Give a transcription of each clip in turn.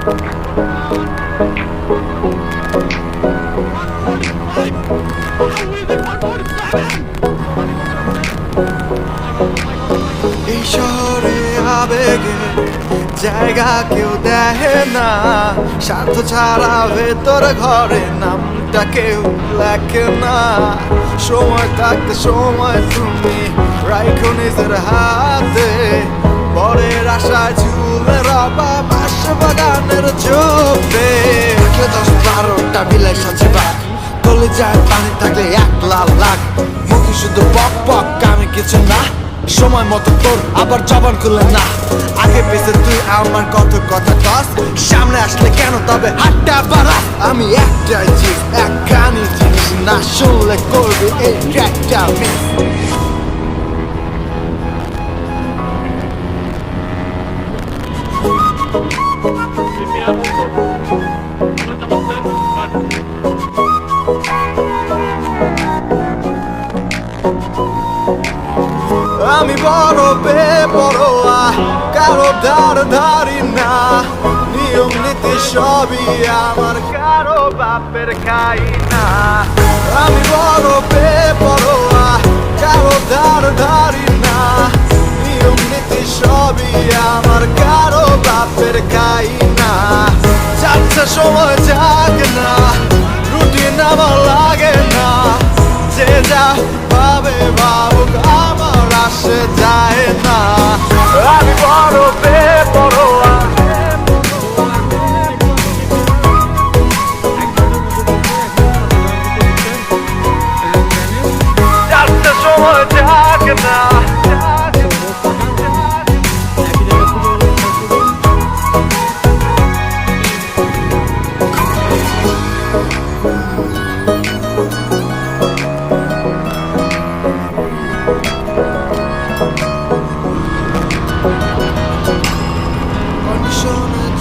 এই শহরে আবেগে জায়গা কেউ দেয় না, স্বার্থ ছাড়া ভেতর ঘরে নামটা কেউ লেখে না। সময় থাকতে সময় তুমি রাখো নিজের হাতে, পরের আশায় ঝুলে রবা বাস বাগানের ঝোপে। 10-12টা বিলাই সাথে বাঘ, গলে যায় পানি থাকলে 1 লাখ। মুখে শুধু পক পক, আমি কিছু না, সময় মতো তোর আবার জবান খুলে না। আগে পেছে তুই আমার কত কথা কস, সামনে আসলে কেন তবে হাতটা বাড়া। আমি একটাই জিনিস, একখানি জিনিস, না শুনলে করবি এই ট্র্যাকটা মিস। আমি বড় বেপরোয়া, কারো ধারি না, নিয়ম নীতি সবই আমার, কারো বাপের খাই না। আমি বড় বেপরোয়া, কারো ধারি না, নিয়ম নীতি সবই আমার, কারো বাপের খাই না। যাচ্ছে সময় যাক না, রুটিন আমার লাগে না, যে যা ভাবে ভাবুক আমার আসে যায় না। আমি বড় বেপরোয়া, যাচ্ছে সময় যাক না।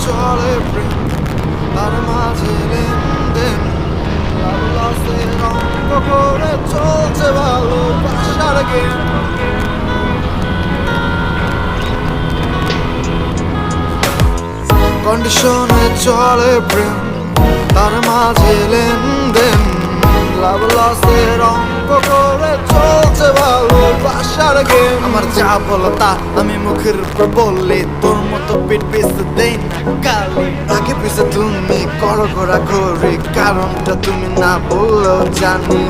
চলে প্রেম, তার মাঝে লেনদেন, লাভের অঙ্ক করে চলছে ভালোবাসার গেম। কন্ডিশনে চলে প্রেম, তার মাঝে লেনদেন, লাভ লসের অঙ্ক করে চলছে ভালোবাসার গেম। আমার যা বলো তা আমি মুখের উপর বললে, তোর মতো পিঠ পিছতে দেই না গালি। আগে পিছে তুমি করো ঘোরাঘুরি, কারণটা তুমি না বললেও জানি।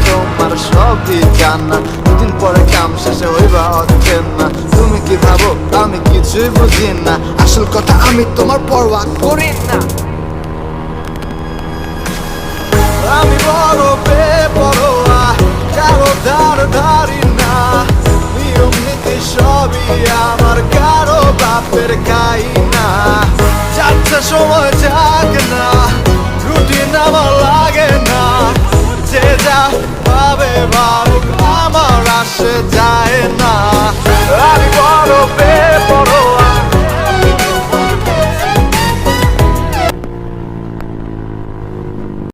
তোমার সবই জানা, দুদিন পরে কাম শেষে হইবা অচেনা। তুমি কি ভাবো আমি কিছুই বুঝি না, আসল কথা আমি তোমার পরোয়া করি না। আমি বড় বেপরোয়া, কারো ধারি না, নিয়ম নীতি সবই আমার, কারো বাপের খাই না। যাচ্ছে সময় যাক না, রুটিন আমার লাগে না, যে যা ভাবে ভাবুক আমার আসে যায় না।